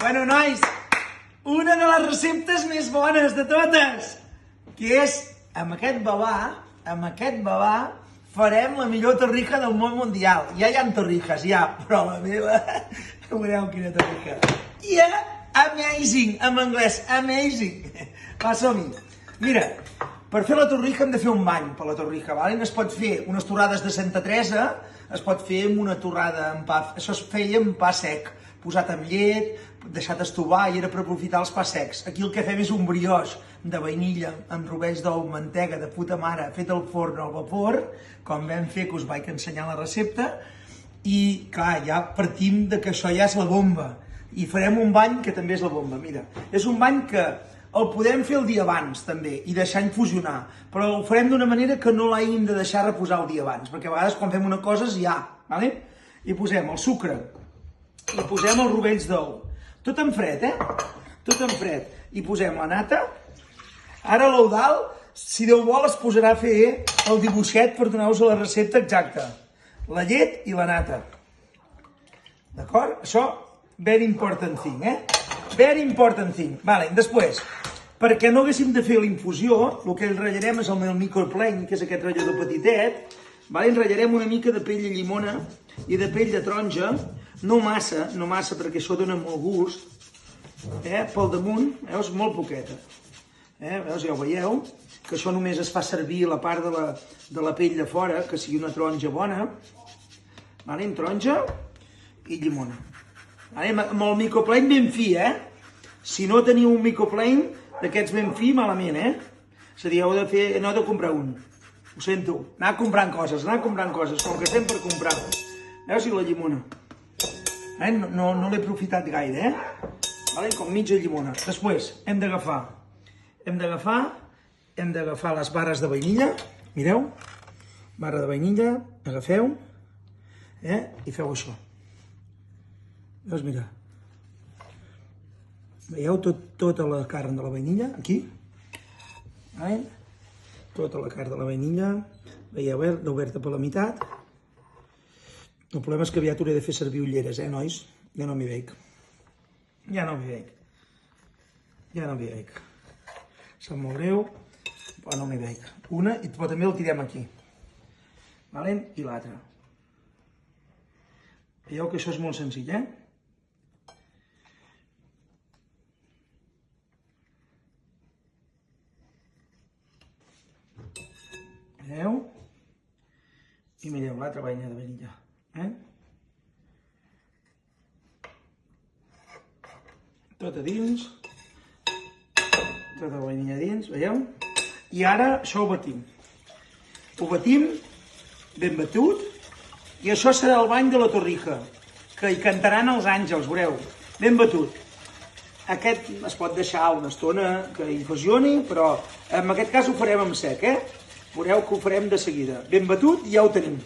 Bueno, nois, una de les receptes més bones de totes, que és, amb aquest babà, farem la millor torrija del món mundial. Ja hi ha torrijas, ja, però la meva, veureu quina torrija. Amazing, en anglès, amazing. Va, som-hi. Mira, per fer la torrija hem de fer un bany per la torrija, vale? Es pot fer unes torrades de Santa Teresa, es pot fer amb una torrada amb pa, això es feia amb pa sec, posat amb llet, deixat estovar i era per aprofitar els pa secs. Aquí el que fem és un brioix de vainilla amb rovells d'ou, mantega de puta mare, fet al forn al vapor, com vam fer, que us vaig ensenyar la recepta, i clar, ja partim de que això ja és la bomba. I farem un bany que també és la bomba, mira. És un bany que el podem fer el dia abans també i deixar infusionar, però ho farem d'una manera que no l'hàgim de deixar reposar el dia abans, perquè a vegades quan fem una cosa és ja, vale? I posem el sucre, i posem els rovells d'ou, tot en fred, tot en fred, i posem la nata. Ara l'Eudal, si Déu vol, es posarà a fer el dibuixet per donar-vos la recepta exacta. La llet i la nata. D'acord? Això, very important thing, Very important thing. Vale, després, perquè no haguéssim de fer la infusió, el que ratllarem és el meu microplane, que és aquest ratllador petitet, vale? Ratllarem una mica de pell de llimona i de pell de taronja, no massa, perquè això dona molt gust, pel damunt, veus, molt poqueta. Veus, ja ho veieu, que això només es fa servir la part de la pell de fora, que sigui una taronja bona, vale? Amb taronja i llimona. Amb el microplane ben fi, Si no teniu un microplane d'aquests ben fi, malament, És a dir, heu de comprar un. Ho sento, anar comprant coses, com que estem per comprar. Veus, i la llimona. No l'he aprofitat gaire, com mitja llimona. Després, hem d'agafar les barres de vainilla, mireu, barra de vainilla, agafeu, i feu això. Veus, mira. Veieu tota la carn de la vainilla, aquí? Tota la carn de la vainilla. Veieu, l'he oberta per la meitat. El problema és que aviat hauré de fer servir ulleres, nois? Ja no m'hi veig. Sap molt greu, però no m'hi veig. Una, però també el tirem aquí. I l'altra. Veieu que això és molt senzill, Veieu? I mireu l'altra vaina de vainilla. Tot a dins. Tota la vainilla a dins, veieu? I ara això ho batim. Ho batim ben batut. I això serà el bany de la torrija, que hi cantaran els àngels, veureu. Ben batut. Aquest es pot deixar una estona que infusioni, però en aquest cas ho farem amb sec, Veureu que ho farem de seguida. Ben batut i ja ho tenim.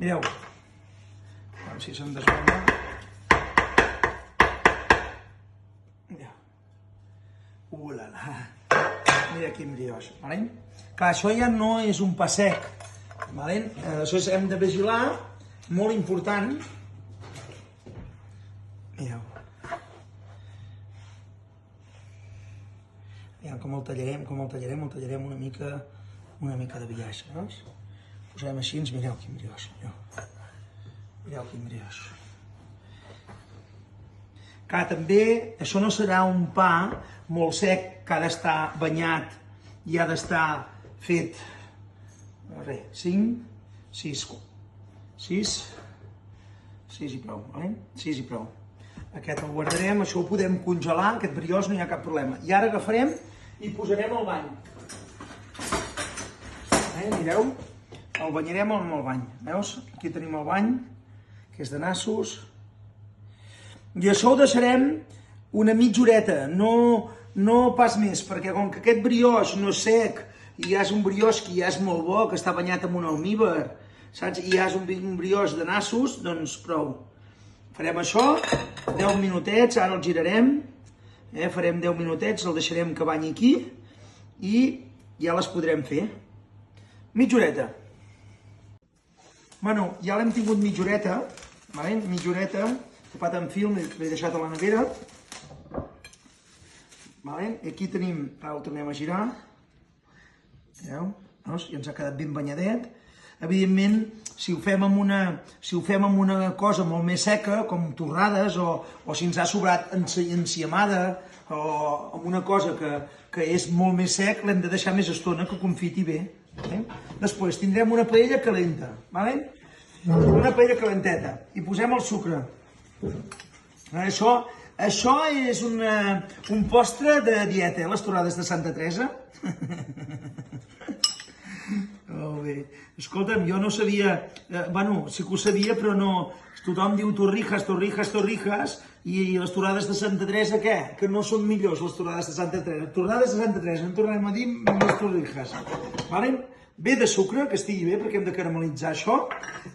Mireu. A veure si se'm desbanda. Mireu. Ulala. Mira quin brioix. Clar, això ja no és un pa sec. Això hem de vigilar. Molt important. Mireu. Com el tallarem una mica de biaix, veus? Posem així, mireu quin brioix, mireu quin brioix. Clar, també, això no serà un pa molt sec, que ha d'estar banyat i ha d'estar fet, 5, 6 i prou, 6 i prou. Aquest el guardarem, això ho podem congelar, aquest brioix no hi ha cap problema. I ara agafarem i posarem al bany. Mireu, el banyarem amb el bany. Veus? Aquí tenim el bany, que és de nassos. I això ho deixarem una mitja horeta, no pas més, perquè com que aquest brioix no és sec, i ja és un brioix que ja és molt bo, que està banyat amb un almívar, saps? I ja és un brioix de nassos, doncs prou. Farem això, 10 minutets, ara el girarem, farem 10 minutets, el deixarem que banyi aquí i ja les podrem fer. Mitja horeta. Bueno, ja l'hem tingut mitja horeta, mitja horeta, tapat amb film, l'he deixat a la nevera. I aquí tenim, ara ho tornem a girar. Veieu? Ja ens ha quedat ben banyadet. Evidentment, si ho fem amb una cosa molt més seca, com torrades, o si ens ha sobrat enciamada, o amb una cosa que és molt més sec, l'hem de deixar més estona que confiti bé. Després tindrem una paella calenta, una paella calenteta, i posem el sucre. Això és un postre de dieta, les torrades de Santa Teresa. Molt bé. Escolta'm, jo no sabia, bueno, sí que ho sabia, però no, tothom diu torrijas, torrijas, torrijas, i les torrades de Santa Teresa, què? Que no són millors les torrades de Santa Teresa. Torrades de Santa Teresa, en tornem a dir les torrijas. Bé de sucre, que estigui bé, perquè hem de caramelitzar això,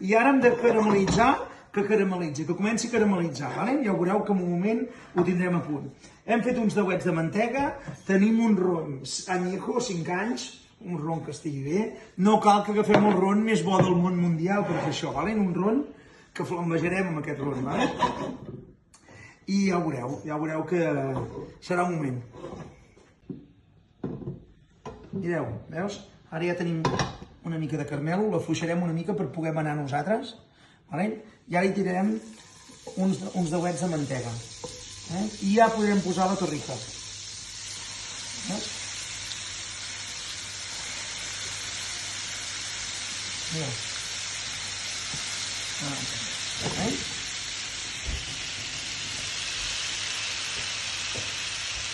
i ara hem de caramelitzar, que comenci a caramelitzar. Ja veureu que en un moment ho tindrem a punt. Hem fet uns dauets de mantega, tenim un ron añejo, 5 anys, un ron que estigui bé. No cal que agafem el ron més bo del món mundial per fer això, un ron que flambejarem amb aquest ron. I ja veureu que serà un moment. Mireu, veus? Ara ja tenim una mica de carmelo, l'afluixarem una mica per poder manar nosaltres. I ara hi tirarem uns dauets de mantega. I ja podrem posar la torrija.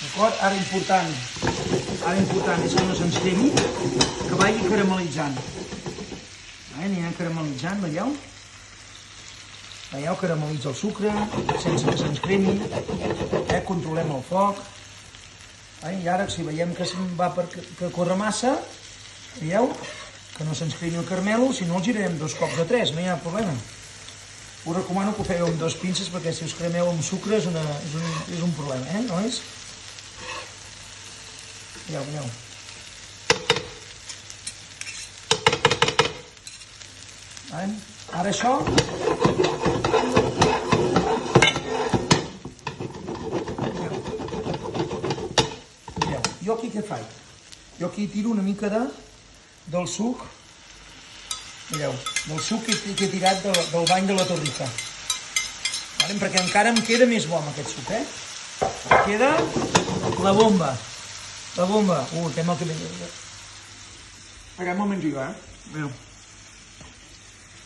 D'acord? Ara important és que no se'ns quedi, que vagi caramelitzant. Anirem caramelitzant, veieu? Veieu, caramelitza el sucre, sense que se'ns cremi, controlem el foc. I ara, si veiem que corre massa, veieu? Que no se'ns cremi el carmelo, si no el girarem 2 cops o 3, no hi ha problema. Us recomano que ho feu amb 2 pinces, perquè si us cremeu amb sucre és un problema, no és? Veieu. Ara això... Jo aquí què faig? Jo aquí tiro una mica del suc, mireu, del suc que he tirat del bany de la torrija. Perquè encara em queda més bo amb aquest suc, Queda la bomba. La bomba. Tema que... Agafa un moment jo,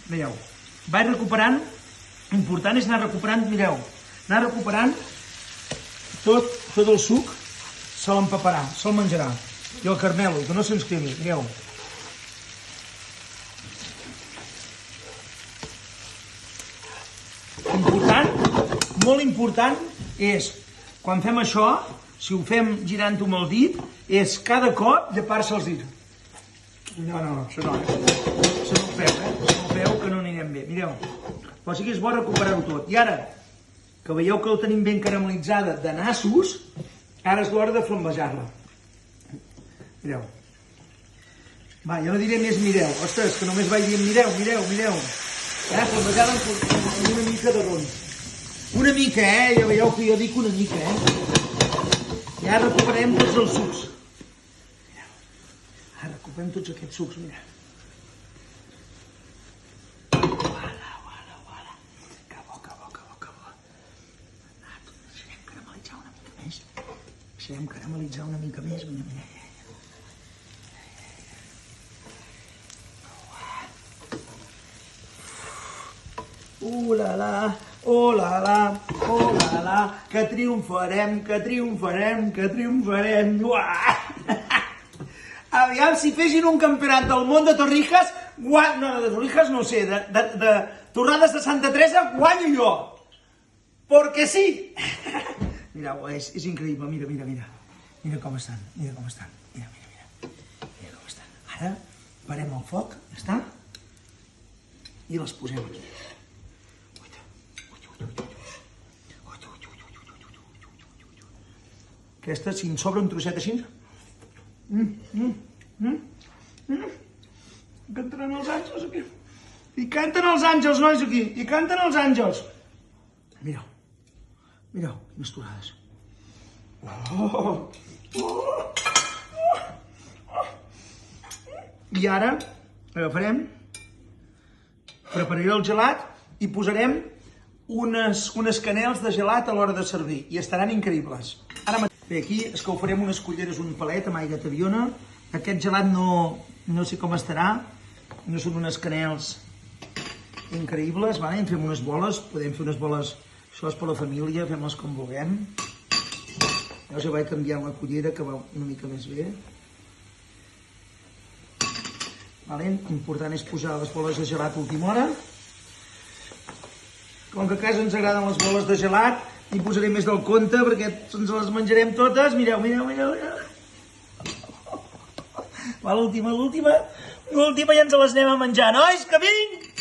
Veieu. Vaig recuperant, important és anar recuperant, mireu, anar recuperant tot el suc, se l'empaparà, se'l menjarà. I el carmelo, que no se'ns cremi, mireu. Important, molt important, és, quan fem això, si ho fem girant-ho amb el dit, és cada cop llepar-se els dits. No, això no, Això no ho feu, Això no ho feu, que no anirem bé. Mireu, però sí que és bo recuperar-ho tot. I ara, que veieu que el tenim ben caramelitzada de nassos, ara és l'hora de flambejar-la. Mireu. Va, jo no diré més mireu. Ostres, que només vaig dient mireu. Flambejar-la amb una mica de ron. Una mica, Ja veieu que jo dic una mica, I ara recuperem tots els sucs. Mireu. Ara recuperem tots aquests sucs, mira. Uala. Que bo. Deixarem caramelitzar una mica més. Mira. Oh la la, que triomfarem. Aviam, si fessin un campionat del món de torrijas, no, de torrijas no sé, de torrades de Santa Teresa, guanyo jo. Perquè sí. Mireu, és increïble, mira. Mira com estan. Mira com estan. Ara parem el foc, ja està? I les posem aquí. Aquesta, si en sobra un trosset així, que entraran els àngels aquí. I canten els àngels, nois, aquí. I canten els àngels. Mireu. Mireu, quines torades. I ara agafarem, prepararé el gelat i posarem unes canels de gelat a l'hora de servir. I estaran increïbles. Bé, aquí escalfarem unes culleres, un palet amb aigua tabiona. Aquest gelat no sé com estarà. No són unes canels increïbles, vale? En fem unes boles, podem fer unes boles, això és per la família, fem-les com vulguem. Llavors ja vaig canviant la cullera, que va una mica més bé. Vale? L'important és posar les boles de gelat a última hora. Com que a casa ens agraden les boles de gelat, hi posaré més del compte, perquè ens les menjarem totes. Mireu, mireu, mireu. Va, l'última ja ens les anem a menjar, nois, que vinc!